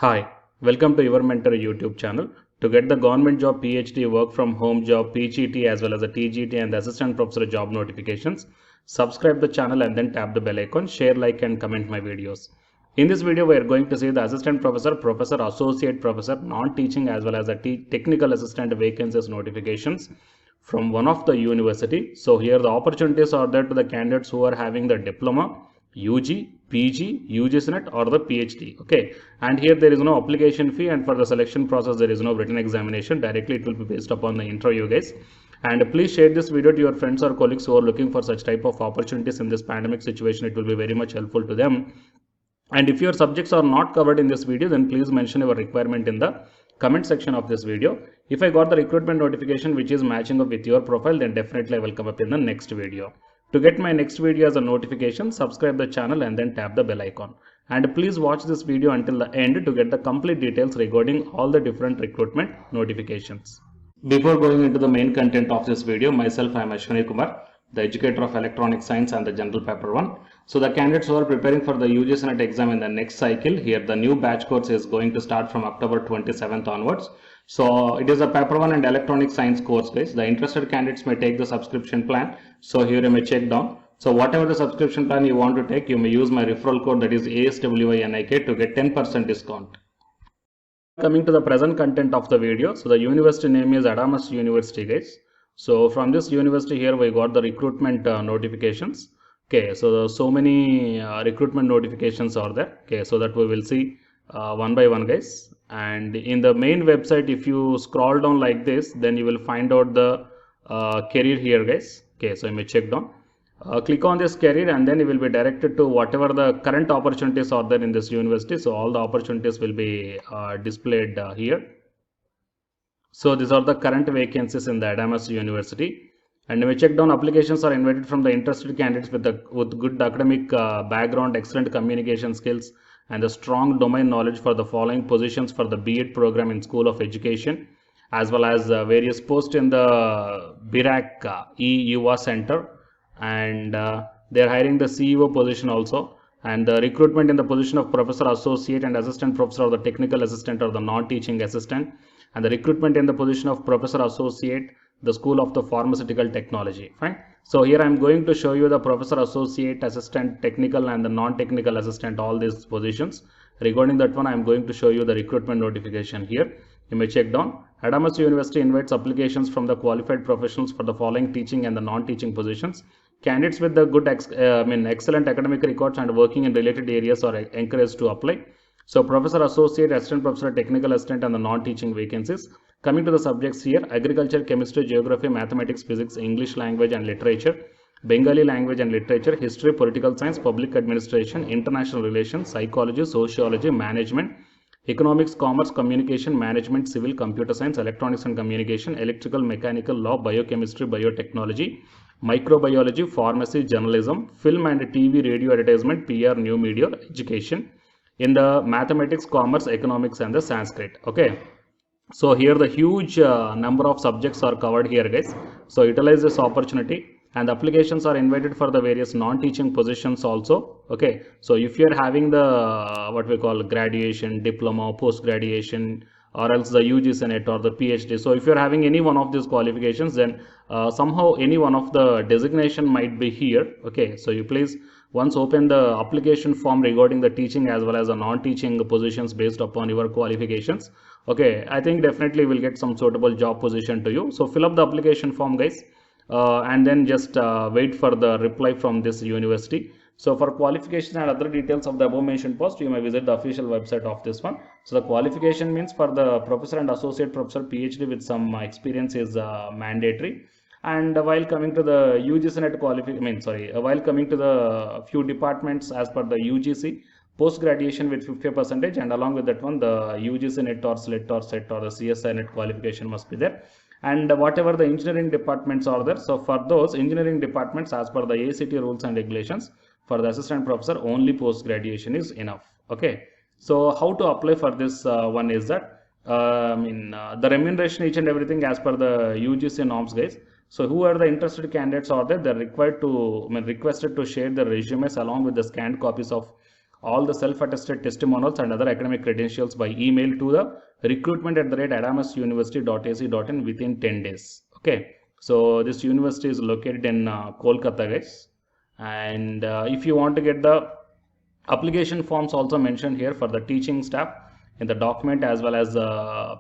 Hi, welcome to Your Mentor YouTube channel. To get the government job, PhD, work from home job, PGT as well as the TGT and the assistant professor job notifications, subscribe the channel and then tap the bell icon, share, like and comment my videos. In this video, we are going to see the assistant professor, professor, associate professor, non-teaching as well as the technical assistant vacancies notifications from one of the university. So here the opportunities are there to the candidates who are having the diploma, UG, PG, UGCNET or the PhD. Okay, and here there is no application fee, and for the selection process there is no written examination. Directly it will be based upon the interview, guys. And please share this video to your friends or colleagues who are looking for such type of opportunities in this pandemic situation. It will be very much helpful to them. And if your subjects are not covered in this video, then please mention your requirement in the comment section of this video. If I got the recruitment notification which is matching up with your profile, then definitely I will come up in the next video. To get my next video as a notification, subscribe the channel and then tap the bell icon. And please watch this video until the end to get the complete details regarding all the different recruitment notifications. Before going into the main content of this video, myself I am Ashwani Kumar, the educator of electronic science and the general paper 1. So the candidates who are preparing for the UGCNET exam in the next cycle, here the new batch course is going to start from October 27th onwards. So it is a paper 1 and electronic science course, guys. The interested candidates may take the subscription plan. So here you may check down. So whatever the subscription plan you want to take, you may use my referral code, that is ASWYNIK, to get 10% discount. Coming to the present content of the video, so the university name is Adamas University, guys. So from this university here we got the recruitment notifications. Okay, so many recruitment notifications are there. Okay, so that we will see one by one, guys. And in the main website, if you scroll down like this, then you will find out the career here, guys. Okay, so you may check down. Click on this career and then you will be directed to whatever the current opportunities are there in this university. So all the opportunities will be displayed here. So these are the current vacancies in the Adamas University. And we check down, applications are invited from the interested candidates with good academic background, excellent communication skills and the strong domain knowledge for the following positions for the B.Ed program in School of Education, as well as various posts in the BIRAC E-UA Center, and they are hiring the CEO position also, and the recruitment in the position of professor, associate and assistant professor or the technical assistant or the non-teaching assistant, and the recruitment in the position of professor, associate, the School of the Pharmaceutical Technology. Fine. So here I am going to show you the professor, associate, assistant, technical and the non-technical assistant, all these positions. Regarding that one, I am going to show you the recruitment notification here. You may check down. Adamas University invites applications from the qualified professionals for the following teaching and the non-teaching positions. Candidates with the good, excellent academic records and working in related areas are encouraged to apply. So professor, associate, assistant professor, technical assistant and the non-teaching vacancies. Coming to the subjects here, agriculture, chemistry, geography, mathematics, physics, English language and literature, Bengali language and literature, history, political science, public administration, international relations, psychology, sociology, management, economics, commerce, communication, management, civil, computer science, electronics and communication, electrical, mechanical, law, biochemistry, biotechnology, microbiology, pharmacy, journalism, film and TV, radio, advertisement, PR, new media, education, in the mathematics, commerce, economics and the Sanskrit. Okay. So here the huge number of subjects are covered here, guys. So utilize this opportunity, and the applications are invited for the various non-teaching positions also. Okay, so if you are having the what we call graduation, diploma, post-graduation, or else the UGCNET or the PhD. So if you are having any one of these qualifications, then somehow any one of the designation might be here. Okay, so you please once open the application form regarding the teaching as well as the non-teaching positions based upon your qualifications. Okay, I think definitely will get some suitable job position to you. So fill up the application form, guys, and then just wait for the reply from this university. So for qualification and other details of the above mentioned post, you may visit the official website of this one. So the qualification means for the professor and associate professor, PhD with some experience is mandatory. And while coming to the UGCNET qualification, while coming to the few departments as per the UGC, post-graduation with 50% and along with that one, the UGCNET or SLET or SET or the CSINET qualification must be there. And whatever the engineering departments are there, so for those engineering departments as per the ACT rules and regulations, for the assistant professor, only post-graduation is enough. Okay. So how to apply for this one is that, the remuneration each and everything as per the UGC norms, guys. So who are the interested candidates are there, they're required to, requested to share their resumes along with the scanned copies of all the self-attested testimonials and other academic credentials by email to the recruitment@adamasuniversity.ac.in within 10 days. Okay, so this university is located in Kolkata, guys. And if you want to get the application forms also mentioned here for the teaching staff in the document as well as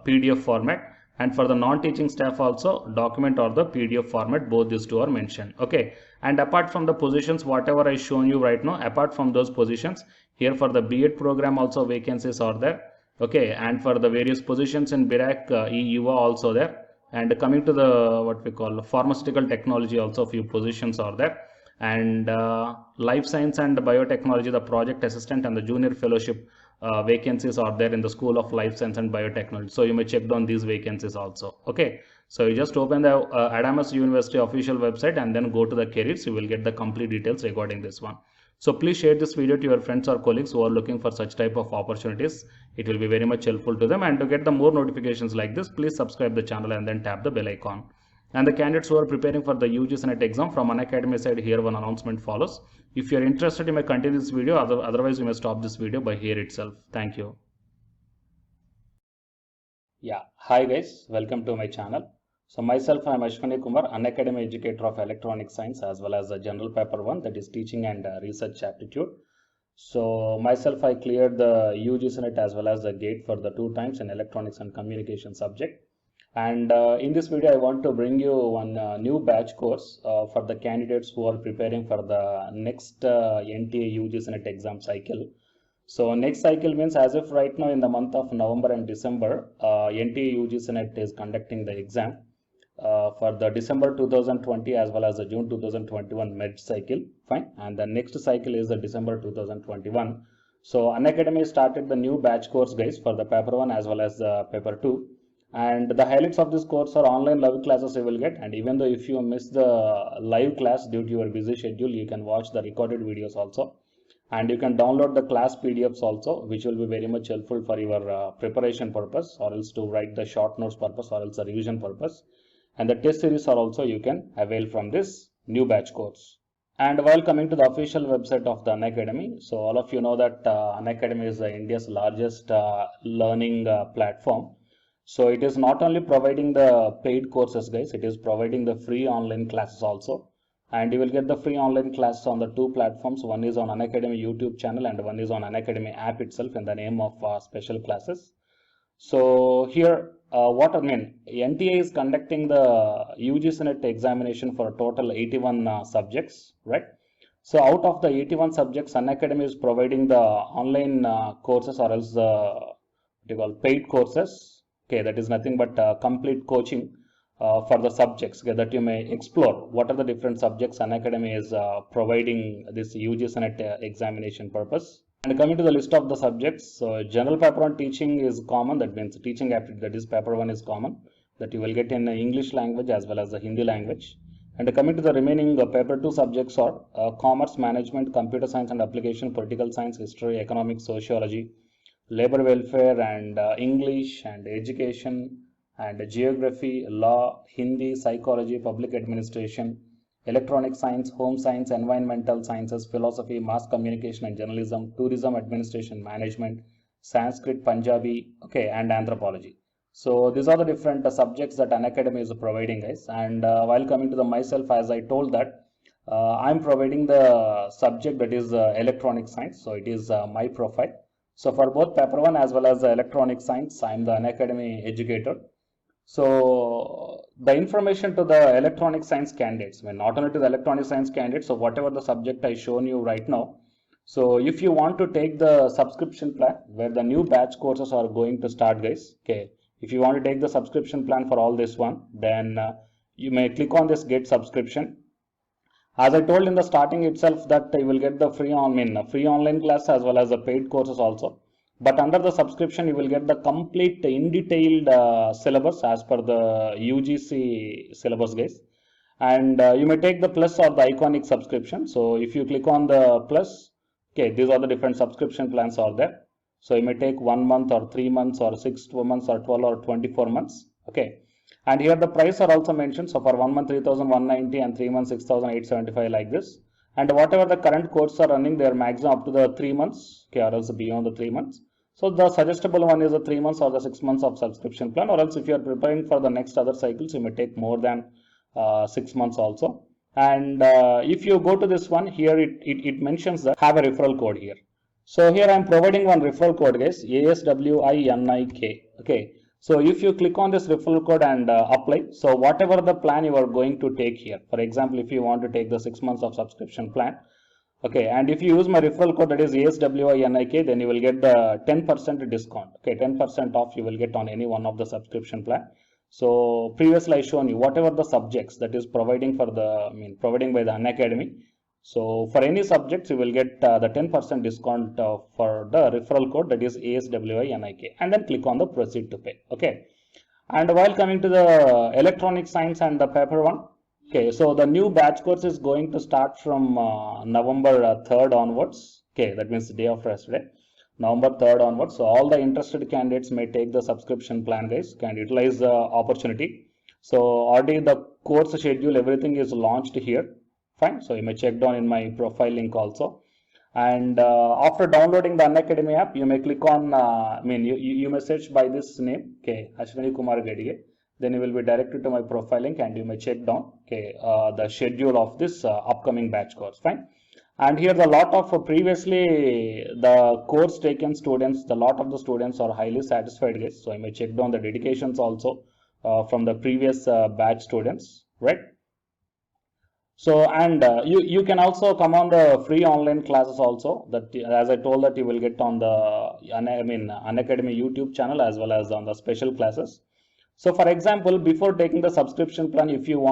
PDF format, and for the non-teaching staff also document or the PDF format, both these two are mentioned. Okay, and apart from the positions whatever I shown you right now, apart from those positions, here for the B.Ed program also vacancies are there. Okay, and for the various positions in BIRAC, EUA also there, and coming to the what we call pharmaceutical technology also few positions are there, and life science and biotechnology, the project assistant and the junior fellowship vacancies are there in the School of Life Science and Biotechnology. So you may check down these vacancies also. Okay, so you just open the Adamas University official website and then go to the careers. You will get the complete details regarding this one. So please share this video to your friends or colleagues who are looking for such type of opportunities. It will be very much helpful to them. And to get the more notifications like this, please subscribe the channel and then tap the bell icon. And the candidates who are preparing for the UGC NET exam from Unacademy side, here one announcement follows. If you are interested, you may continue this video. Otherwise, you may stop this video by here itself. Thank you. Yeah, hi guys, welcome to my channel. So myself, I am Ashwani Kumar, Unacademy educator of Electronic Science as well as the General Paper 1, that is Teaching and Research Aptitude. So myself, I cleared the UGC NET as well as the GATE for the 2 times in Electronics and Communication subject. And in this video, I want to bring you one new batch course for the candidates who are preparing for the next NTA UGC NET exam cycle. So next cycle means as if right now in the month of November and December, NTA UGC NET is conducting the exam for the December 2020 as well as the June 2021 med cycle, fine. And the next cycle is the December 2021. So Unacademy started the new batch course, guys, for the paper 1 as well as the paper 2. And the highlights of this course are online live classes you will get, and even though if you miss the live class due to your busy schedule, you can watch the recorded videos also, and you can download the class PDFs also, which will be very much helpful for your preparation purpose, or else to write the short notes purpose, or else the revision purpose. And the test series are also you can avail from this new batch course. And while coming to the official website of the Unacademy, so all of you know that Unacademy is India's largest learning platform. So it is not only providing the paid courses, guys, it is providing the free online classes also. And you will get the free online classes on the 2 platforms. One is on Unacademy YouTube channel and one is on Unacademy app itself in the name of special classes. So here, what I mean, NTA is conducting the UGC NET examination for a total 81 subjects, right? So out of the 81 subjects, Unacademy is providing the online courses or else what you call paid courses. Okay, that is nothing but complete coaching for the subjects, okay, that you may explore what are the different subjects Unacademy is providing this UGC NET examination purpose. And coming to the list of the subjects, so general paper 1 teaching is common, that means teaching aptitude, that is paper 1 is common, that you will get in English language as well as the Hindi language. And coming to the remaining paper 2 subjects are commerce, management, computer science and application, political science, history, economics, sociology, labor welfare and English and education and geography, law, Hindi, psychology, public administration, electronic science, home science, environmental sciences, philosophy, mass communication and journalism, tourism, administration, management, Sanskrit, Punjabi, okay, and anthropology. So these are the different subjects that Unacademy is providing, guys. And while coming to the myself, as I told that I'm providing the subject that is electronic science. So it is my profile. So for both paper 1 as well as the electronic science, I am the Unacademy educator. So the information to the electronic science candidates, I mean, not only to the electronic science candidates, so whatever the subject I shown you right now. So if you want to take the subscription plan where the new batch courses are going to start, guys, okay, if you want to take the subscription plan for all this one, then you may click on this get subscription. As I told in the starting itself that you will get the free online class as well as the paid courses also. But under the subscription, you will get the complete in detailed syllabus as per the UGC syllabus, guys. And you may take the plus or the iconic subscription. So if you click on the plus, okay, these are the different subscription plans are there. So you may take 1 month or 3 months or 6 months or 12 or 24 months. Okay. And here the price are also mentioned. So for 1 month 3,190 and 3 months 6,875 like this. and whatever the current courses are running, they are maximum up to the 3 months, okay, or else beyond the 3 months. So the suggestible one is the 3 months or the 6 months of subscription plan, or else if you are preparing for the next other cycles, you may take more than 6 months also. And if you go to this one here, it mentions that have a referral code here. So here I am providing one referral code, guys, ASWINIK. Okay. So if you click on this referral code and apply, so whatever the plan you are going to take here, for example, if you want to take the 6 months of subscription plan, okay, and if you use my referral code, that is ASWINIK, then you will get the 10% discount. Okay, 10% off you will get on any one of the subscription plan. So previously I shown you whatever the subjects that is providing for the, providing by the Unacademy. So for any subjects you will get the 10% discount for the referral code, that is ASWINIK, and then click on the proceed to pay. Okay, and while coming to the electronic science and the paper one, okay, so the new batch course is going to start from November 3rd onwards. Okay, that means the day after yesterday, November 3rd onwards. So all the interested candidates may take the subscription plan, guys, can utilize the opportunity. So already the course schedule, everything is launched here. Fine. So you may check down in my profile link also. And after downloading the Unacademy app, you may click on, you may search by this name, okay, Ashwini Kumar Gadige. Then you will be directed to my profile link and you may check down, okay, the schedule of this upcoming batch course. Fine. And here the lot of previously the course taken students, the lot of the students are highly satisfied, guys. So you may check down the dedications also from the previous batch students, right? So, and you can also come on the free online classes also, that as I told that you will get on the Unacademy YouTube channel as well as on the special classes. So for example, before taking the subscription plan, if you want